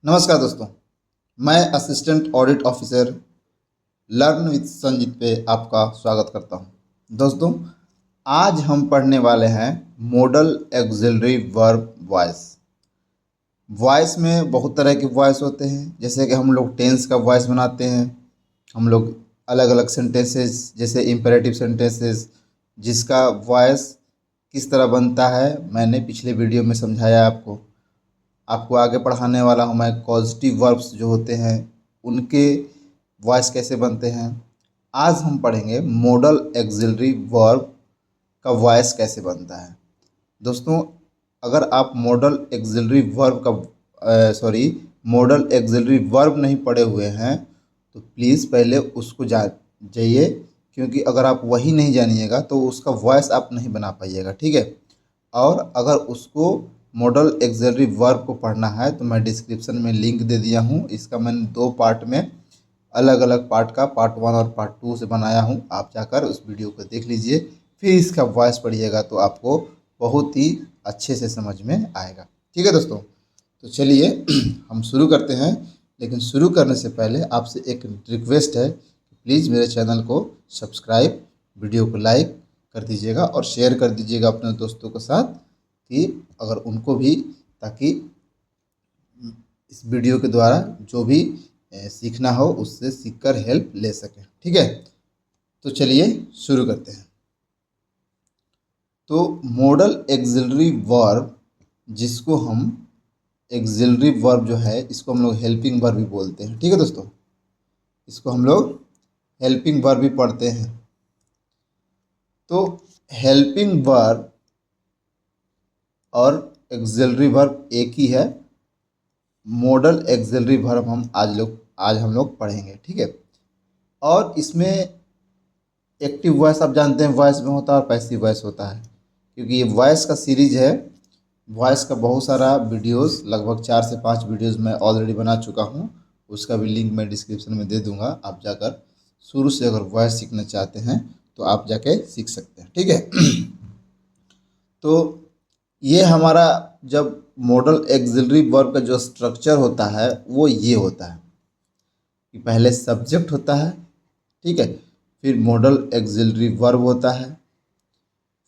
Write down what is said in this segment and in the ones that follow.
नमस्कार दोस्तों, मैं assistant audit officer learn with Sanjeet पे आपका स्वागत करता हूं। दोस्तों, आज हम पढ़ने वाले हैं model auxiliary verb voice. Voice में बहुत तरह के वॉइस होते हैं, जैसे कि हम लोग टेंस का वॉइस बनाते हैं। हम लोग अलग अलग सेंटेंसेस जैसे इम्पेरेटिव सेंटेंसेस जिसका वॉइस किस तरह बनता है मैंने पिछले वीडियो में समझाया आपको। आपको आगे पढ़ाने वाला हूँ मैं कॉजेटिव वर्ब्स जो होते हैं उनके वॉइस कैसे बनते हैं। आज हम पढ़ेंगे मॉडल ऑक्सिलरी वर्ब का वॉइस कैसे बनता है। दोस्तों, अगर आप मॉडल ऑक्सिलरी वर्ब का मॉडल ऑक्सिलरी वर्ब नहीं पढ़े हुए हैं तो प्लीज़ पहले उसको जाइए, क्योंकि अगर आप वही नहीं जानिएगा तो उसका वॉइस आप नहीं बना पाइएगा, ठीक है। और अगर उसको मॉडल ऑक्सिलरी वर्ब को पढ़ना है तो मैं डिस्क्रिप्शन में लिंक दे दिया हूँ। इसका मैंने 2 पार्ट में अलग अलग पार्ट का पार्ट 1 और पार्ट 2 से बनाया हूँ। आप जाकर उस वीडियो को देख लीजिए, फिर इसका वॉइस पढ़िएगा तो आपको बहुत ही अच्छे से समझ में आएगा, ठीक है दोस्तों। तो चलिए हम शुरू करते हैं, लेकिन शुरू करने से पहले आपसे एक रिक्वेस्ट है कि प्लीज़ मेरे चैनल को सब्सक्राइब, वीडियो को लाइक कर दीजिएगा और शेयर कर दीजिएगा अपने दोस्तों के साथ, कि अगर उनको भी, ताकि इस वीडियो के द्वारा जो भी सीखना हो उससे सीखकर हेल्प ले सकें, ठीक है। तो चलिए शुरू करते हैं। तो मॉडल ऑक्सिलरी वर्ब, जिसको हम ऑक्सिलरी वर्ब जो है इसको हम लोग हेल्पिंग वर्ब भी बोलते हैं, ठीक है दोस्तों। इसको हम लोग हेल्पिंग वर्ब भी पढ़ते हैं। तो हेल्पिंग वर्ब और ऑक्सिलरी वर्ब एक ही है। मॉडल ऑक्सिलरी वर्ब आज हम लोग पढ़ेंगे, ठीक है। और इसमें एक्टिव वॉइस आप जानते हैं वॉइस में होता है और पैसिव वॉइस होता है। क्योंकि ये वॉइस का सीरीज है, वॉइस का बहुत सारा वीडियोस, लगभग 4 से 5 वीडियोस मैं ऑलरेडी बना चुका हूँ। उसका भी लिंक मैं डिस्क्रिप्शन में दे दूँगा। आप जाकर शुरू से अगर वॉइस सीखना चाहते हैं तो आप जाके सीख सकते हैं, ठीक है। तो ये हमारा जब मॉडल ऑक्सिलरी वर्ब का जो स्ट्रक्चर होता है वो ये होता है कि पहले सब्जेक्ट होता है, ठीक है, फिर मॉडल ऑक्सिलरी वर्ब होता है,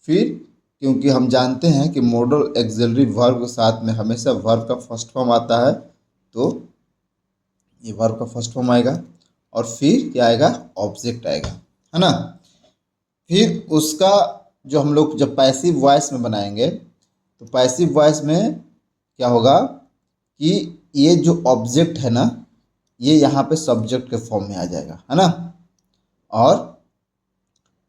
फिर क्योंकि हम जानते हैं कि मॉडल ऑक्सिलरी वर्ब के साथ में हमेशा वर्ब का फर्स्ट फॉर्म आता है, तो ये वर्ब का फर्स्ट फॉर्म आएगा और फिर क्या आएगा, ऑब्जेक्ट आएगा, है ना। फिर उसका जो हम लोग जब पैसिव वॉइस में बनाएंगे तो पैसिव वॉइस में क्या होगा कि ये जो ऑब्जेक्ट है ना, ये यहाँ पे सब्जेक्ट के फॉर्म में आ जाएगा, है ना। और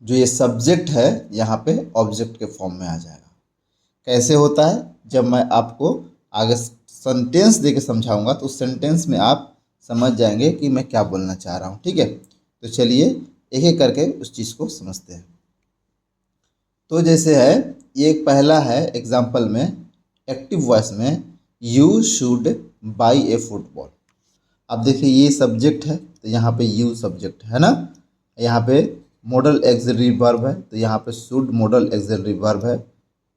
जो ये सब्जेक्ट है यहाँ पे ऑब्जेक्ट के फॉर्म में आ जाएगा। कैसे होता है, जब मैं आपको आगे सेंटेंस दे के समझाऊंगा तो उस सेंटेंस में आप समझ जाएंगे कि मैं क्या बोलना चाह रहा हूँ, ठीक है। तो चलिए एक एक करके उस चीज़ को समझते हैं। तो जैसे है, ये एक पहला है एग्जाम्पल में एक्टिव वॉइस में, you should by A football. अब देखिए ये सब्जेक्ट है तो यहाँ पे यू सब्जेक्ट है ना, यहाँ पे मॉडल ऑक्सिलरी वर्ब है तो यहाँ पे शुड मॉडल ऑक्सिलरी वर्ब है।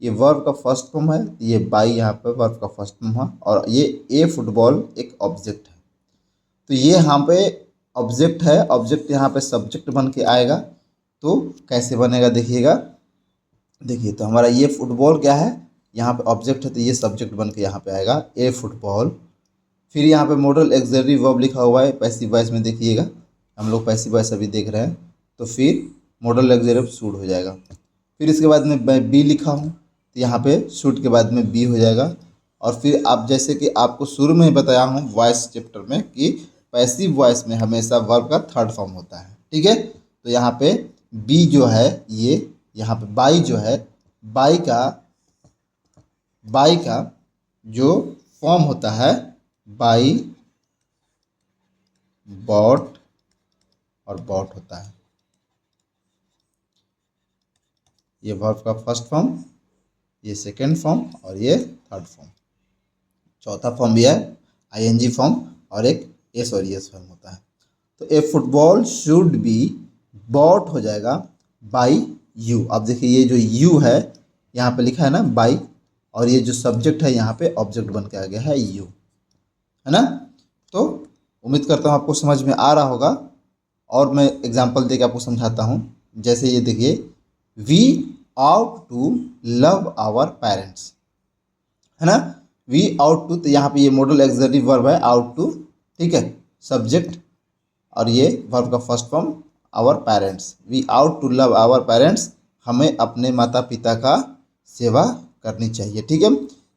ये वर्ब का फर्स्ट फॉर्म है, ये बाई यहाँ पे वर्ब का फर्स्ट फॉर्म है, और ये ए फुटबॉल एक ऑब्जेक्ट है। तो ये यहाँ पे ऑब्जेक्ट है, ऑब्जेक्ट यहाँ पे सब्जेक्ट बन के आएगा। तो कैसे बनेगा देखिएगा, देखिए तो हमारा ये फुटबॉल क्या है, यहाँ पे ऑब्जेक्ट है तो ये सब्जेक्ट बन के यहाँ पे आएगा ए फुटबॉल। फिर यहाँ पे मॉडल ऑक्सिलरी वर्ब लिखा हुआ है पैसिव वॉइस में, देखिएगा हम लोग पैसिव वॉइस अभी देख रहे हैं। तो फिर मॉडल ऑक्सिलरी वर्ब शुड हो जाएगा। फिर इसके बाद में मैं बी लिखा हूँ तो यहाँ पे शुड के बाद में बी हो जाएगा। और फिर आप जैसे कि आपको शुरू में ही बताया हूँ वॉइस चैप्टर में कि पैसिव वॉइस में हमेशा वर्ब का थर्ड फॉर्म होता है, ठीक है। तो यहाँ पे बी जो है, ये यहाँ पे बाई जो है, बाई का जो फॉर्म होता है बाई, बॉट और बॉट होता है। ये वर्ब का फर्स्ट फॉर्म, ये सेकेंड फॉर्म और ये थर्ड फॉर्म। चौथा फॉर्म भी है आईएनजी फॉर्म और एक एस और एस फॉर्म होता है। तो ए फुटबॉल शुड बी बॉट हो जाएगा बाई यू। अब देखिए ये जो यू है यहाँ पे लिखा है ना बाई, और ये जो सब्जेक्ट है यहाँ पे ऑब्जेक्ट बन के आ गया है यू, है ना। तो उम्मीद करता हूँ आपको समझ में आ रहा होगा, और मैं एग्जांपल देके आपको समझाता हूँ। जैसे ये देखिए, we ought to love our parents, है ना। वी आउट टू, तो यहाँ पे ये मॉडल एक्सिलरी वर्ब है आउट टू, ठीक है, सब्जेक्ट, और ये वर्ब का first form our parents. We ought to love our parents, हमें अपने माता पिता का सेवा करनी चाहिए, ठीक है।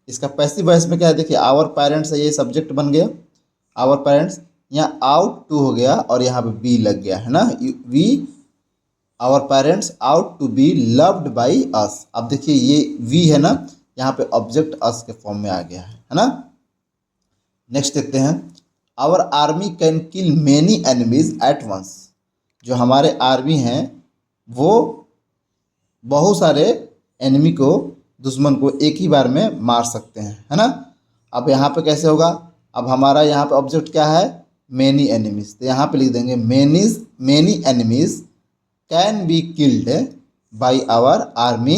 इसका पैसिव वॉइस में क्या है, देखिए आवर पेरेंट्स है, ये सब्जेक्ट बन गया आवर पेरेंट्स, यहाँ आउट टू हो गया और यहाँ पे बी लग गया, है ना। We our parents ought to be loved by us. अब देखिए ये वी है ना, यहाँ पे ऑब्जेक्ट अस के फॉर्म में आ गया है ना। नेक्स्ट देखते हैं, our army can kill many enemies at once. जो हमारे आर्मी हैं वो बहुत सारे एनिमी को, दुश्मन को एक ही बार में मार सकते हैं, है ना। अब यहाँ पे कैसे होगा, अब हमारा यहाँ पे ऑब्जेक्ट क्या है, मेनी एनिमीज, तो यहाँ पे लिख देंगे many enemies can be killed by our army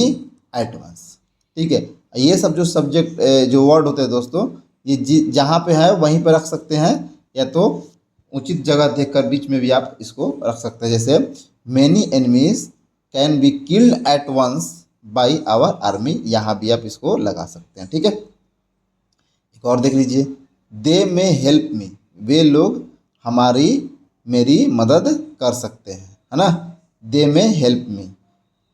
at once, ठीक है। ये सब जो सब्जेक्ट जो वर्ड होते हैं दोस्तों, ये जहाँ पे है वहीं पे रख सकते हैं, या तो उचित जगह देखकर बीच में भी आप इसको रख सकते हैं। जैसे many enemies can be killed at once by our army, यहाँ भी आप इसको लगा सकते हैं, ठीक है। एक और देख लीजिए, दे मे हेल्प मी, वे लोग मेरी मदद कर सकते हैं, है ना। दे मे हेल्प मी,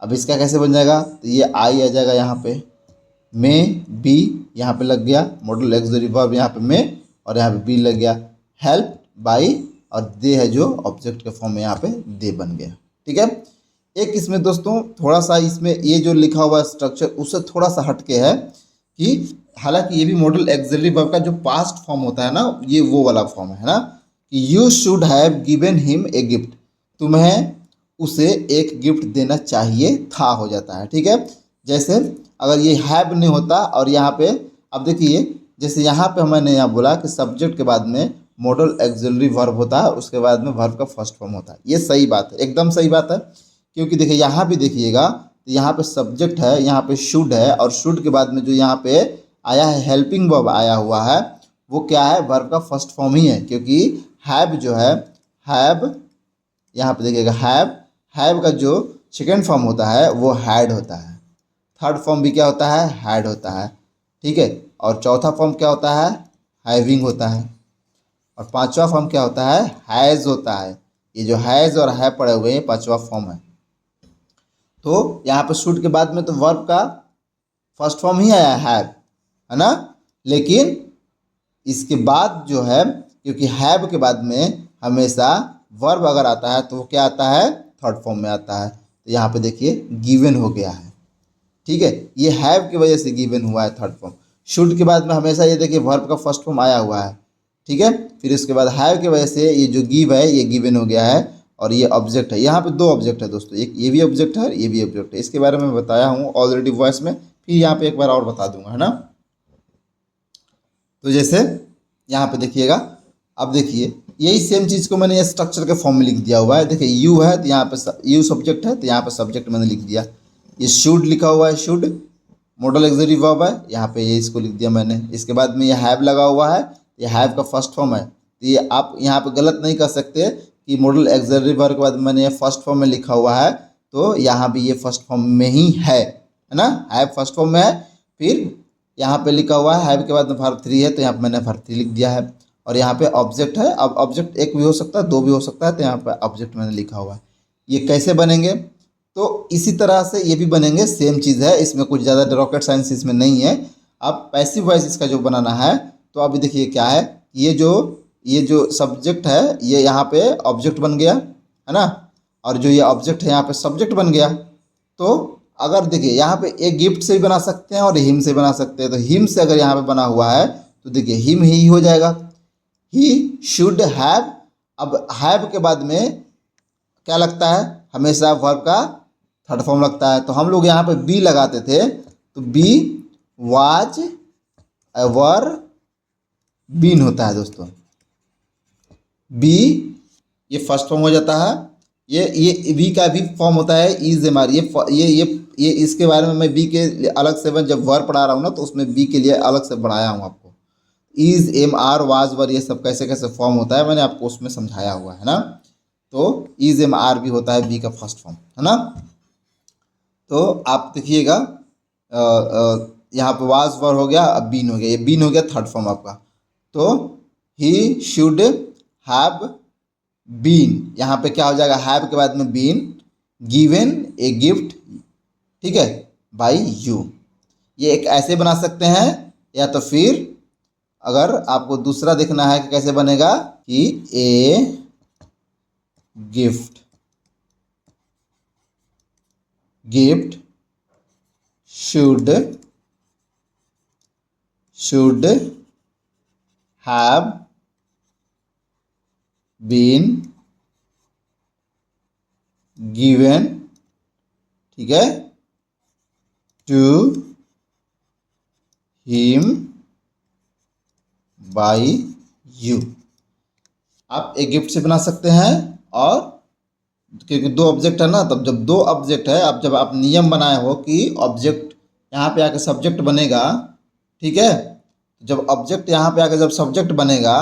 अब इसका कैसे बन जाएगा, तो ये आई आ जाएगा यहाँ पे, मे बी यहाँ पे लग गया मॉडल एक्सिलरी वर्ब, यहाँ पे मे और यहाँ पे बी लग गया, हेल्प बाई, और दे है जो ऑब्जेक्ट के फॉर्म में यहाँ पे दे बन गया, ठीक है। एक इसमें दोस्तों थोड़ा सा, इसमें ये जो लिखा हुआ स्ट्रक्चर उससे थोड़ा सा हटके है कि हालांकि ये भी मॉडल एक्सिलरी वर्ब का जो पास्ट फॉर्म होता है ना, ये वो वाला फॉर्म है ना, कि you should have given him a gift, तुम्हें उसे एक गिफ्ट देना चाहिए था, हो जाता है, ठीक है। जैसे अगर ये हैव नहीं होता और यहाँ पे, अब देखिए जैसे यहाँ पे मैंने यहाँ बोला कि सब्जेक्ट के बाद में मॉडल एक्सिलरी वर्ब होता है, उसके बाद में वर्ब का फर्स्ट फॉर्म होता है, ये सही बात है, एकदम सही बात है। क्योंकि देखिए यहाँ भी देखिएगा, तो यहाँ पे सब्जेक्ट है, यहाँ पे शुड है, और शुड के बाद में जो यहाँ पे आया है हेल्पिंग वर्ब आया हुआ है, वो क्या है, वर्ब का फर्स्ट फॉर्म ही है। क्योंकि हैव जो है, हैव यहाँ पे देखिएगा, हैव का जो सेकेंड फॉर्म होता है वो हैड होता है, थर्ड फॉर्म भी क्या होता है, हैड होता है, ठीक है। और चौथा फॉर्म क्या होता है, हैविंग होता है, और पांचवा फॉर्म क्या होता है, हैज़ होता है। ये जो हैज़ और है पड़े हुए हैं, पांचवा फॉर्म है। तो यहाँ पे शुड के बाद में तो वर्ब का फर्स्ट फॉर्म ही आया है ना, लेकिन इसके बाद जो है, क्योंकि हैव के बाद में हमेशा वर्ब अगर आता है तो वो क्या आता है, थर्ड फॉर्म में आता है। तो यहाँ पे देखिए गिवन हो गया है, ठीक है, ये हैव की वजह से गिवन हुआ है थर्ड फॉर्म। शुड के बाद में हमेशा ये देखिए वर्ब का फर्स्ट फॉर्म आया हुआ है, ठीक है। फिर इसके बाद हैव की वजह से ये जो गिव है ये गिवन हो गया है, और ये ऑब्जेक्ट है। यहाँ पे दो ऑब्जेक्ट है दोस्तों, एक ये भी ऑब्जेक्ट है, ये भी ऑब्जेक्ट है। इसके बारे में बताया हूँ ऑलरेडी वॉइस में, फिर यहाँ पे एक बार और बता दूंगा, है ना। तो जैसे यहाँ पे देखिएगा, अब देखिए यही सेम चीज़ को मैंने ये स्ट्रक्चर के फॉर्म में लिख दिया हुआ है। देखिए यू है तो यहाँ पे यू सब्जेक्ट है, तो यहाँ पे सब्जेक्ट मैंने लिख दिया। ये शुड लिखा हुआ है, शुड मॉडल एक्सिलरी वर्ब है, यहाँ पे ये इसको लिख दिया मैंने। इसके बाद में ये हैव लगा हुआ है, ये हैव का फर्स्ट फॉर्म है। तो ये आप यहाँ पे गलत नहीं कर सकते कि मॉडल एक्सिलरी वर्ब के बाद मैंने ये फर्स्ट फॉर्म में लिखा हुआ है, तो यहाँ भी ये फर्स्ट फॉर्म में ही है ना, हैव फर्स्ट फॉर्म में है। फिर यहाँ पे लिखा हुआ है हैव के बाद में वर्ब 3 है, तो यहाँ पे मैंने वर्ब 3 लिख दिया है। और यहाँ पे ऑब्जेक्ट है, अब ऑब्जेक्ट एक भी हो सकता है, दो भी हो सकता है, तो यहाँ पे ऑब्जेक्ट मैंने लिखा हुआ है। ये कैसे बनेंगे, तो इसी तरह से ये भी बनेंगे, सेम चीज़ है, इसमें कुछ ज़्यादा रॉकेट साइंस इसमें नहीं है। अब पैसिव वॉइस इसका जो बनाना है, तो अभी देखिए क्या है, ये जो सब्जेक्ट है ये यहाँ पे ऑब्जेक्ट बन गया, है ना, और जो ये ऑब्जेक्ट है यहाँ पे सब्जेक्ट बन गया। तो अगर देखिए यहाँ पे एक गिफ्ट से भी बना सकते हैं और हिम से बना सकते हैं। तो हिम से अगर यहाँ पे बना हुआ है तो देखिए हिम ही हो जाएगा, ही शुड हैव। अब हैव के बाद में क्या लगता है, हमेशा वर्ब का थर्ड फॉर्म लगता है। तो हम लोग यहाँ पे बी लगाते थे, तो बी वाज एवर बीन होता है दोस्तों, बी ये फर्स्ट फॉर्म हो जाता है। ये बी का भी फॉर्म होता है इज एम आर। ये इसके बारे में मैं बी के अलग से, मैं जब वर्ब पढ़ा रहा हूँ ना, तो उसमें बी के लिए अलग से बढ़ाया हूँ आपको। इज, एम, आर, वाज, वर, ये सब कैसे कैसे फॉर्म होता है मैंने आपको उसमें समझाया हुआ है ना। तो इज, एम, आर भी होता है बी का फर्स्ट फॉर्म, है ना। तो आप देखिएगा यहाँ पे वाज वर हो गया, अब बीन हो गया, ये बीन हो गया थर्ड फॉर्म आपका। तो ही शुड हैव बीन, यहाँ पे क्या हो जाएगा, हैव के बाद में बीन गिवन ए गिफ्ट, ठीक है, बाय यू। ये एक ऐसे बना सकते हैं, या तो फिर अगर आपको दूसरा देखना है कि कैसे बनेगा कि a gift should have been given, ठीक है, टू हिम बाय यू। आप एक गिफ्ट से बना सकते हैं, और क्योंकि दो ऑब्जेक्ट है ना, तब जब दो ऑब्जेक्ट है, अब जब आप नियम बनाए हो कि ऑब्जेक्ट यहाँ पे आके सब्जेक्ट बनेगा, ठीक है, जब ऑब्जेक्ट यहाँ पे आके जब सब्जेक्ट बनेगा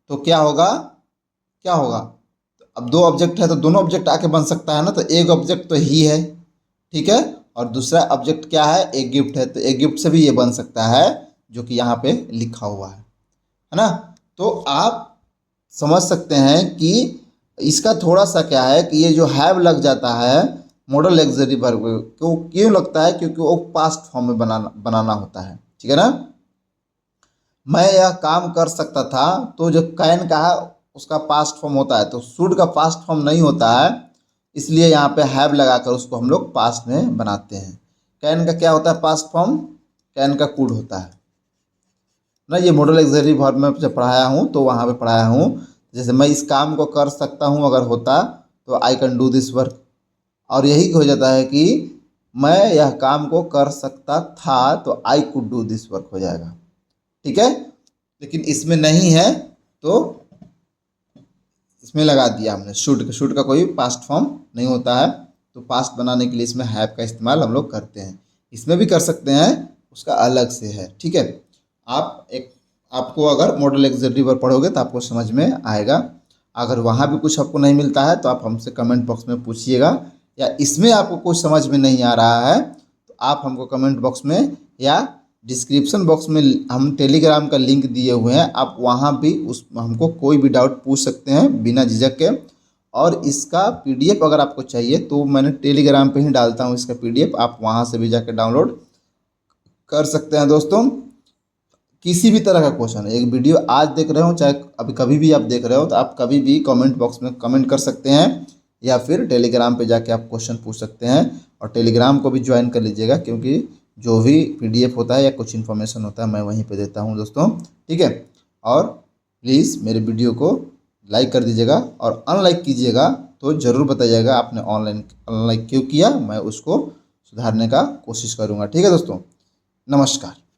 तो क्या होगा, क्या होगा, अब दो ऑब्जेक्ट है तो दोनों ऑब्जेक्ट आके बन सकता है ना। तो एक ऑब्जेक्ट तो ही है, ठीक है, और दूसरा ऑब्जेक्ट क्या है, एक गिफ्ट है, तो एक गिफ्ट से भी ये बन सकता है जो कि यहाँ पे लिखा हुआ है ना। तो आप समझ सकते हैं कि इसका थोड़ा सा क्या है कि ये जो हैव लग जाता है मॉडल ऑक्सिलरी वर्ब को, क्यों लगता है, क्योंकि वो पास्ट फॉर्म में बनाना होता है, ठीक है ना। मैं यह काम कर सकता था, तो जो कैन का है उसका पास्ट फॉर्म होता है, तो शुड का पास्ट फॉर्म नहीं होता है, इसलिए यहाँ पे हैव लगाकर उसको हम लोग पास्ट में बनाते हैं। कैन का क्या होता है पास्ट फॉर्म, कैन का कुड होता है ना। ये मॉडल ऑक्सिलरी वर्ब में जब पढ़ाया हूँ तो वहाँ पे पढ़ाया हूँ, जैसे मैं इस काम को कर सकता हूँ अगर होता तो I can do this work, और यही हो जाता है कि मैं यह काम को कर सकता था तो I could do this work हो जाएगा, ठीक है। लेकिन इसमें नहीं है तो इसमें लगा दिया हमने शुड का कोई पास्ट फॉर्म नहीं होता है, तो पास्ट बनाने के लिए इसमें हैव का इस्तेमाल हम लोग करते हैं। इसमें भी कर सकते हैं, उसका अलग से है, ठीक है। आपको अगर मॉडल ऑक्सिलरी वर्ब पढ़ोगे तो आपको समझ में आएगा। अगर वहाँ भी कुछ आपको नहीं मिलता है तो आप हमसे कमेंट बॉक्स में पूछिएगा, या इसमें आपको कुछ समझ में नहीं आ रहा है तो आप हमको कमेंट बॉक्स में या डिस्क्रिप्शन बॉक्स में हम टेलीग्राम का लिंक दिए हुए हैं, आप वहाँ भी उस हमको कोई भी डाउट पूछ सकते हैं बिना झिझक के। और इसका पीडीएफ अगर आपको चाहिए तो मैंने टेलीग्राम पे ही डालता हूँ इसका पीडीएफ, आप वहाँ से भी जाकर डाउनलोड कर सकते हैं। दोस्तों किसी भी तरह का क्वेश्चन है, एक वीडियो आज देख रहे हो चाहे अभी कभी भी आप देख रहे हो, तो आप कभी भी कमेंट बॉक्स में कमेंट कर सकते हैं, या फिर टेलीग्राम पे जाके आप क्वेश्चन पूछ सकते हैं। और टेलीग्राम को भी ज्वाइन कर लीजिएगा, क्योंकि जो भी पीडीएफ होता है या कुछ इन्फॉर्मेशन होता है मैं वहीं पे देता हूं दोस्तों, ठीक है। और प्लीज़ मेरे वीडियो को लाइक कर दीजिएगा, और अनलाइक कीजिएगा तो ज़रूर बताइएगा आपने अनलाइक क्यों किया, मैं उसको सुधारने का कोशिश करूँगा, ठीक है दोस्तों। नमस्कार।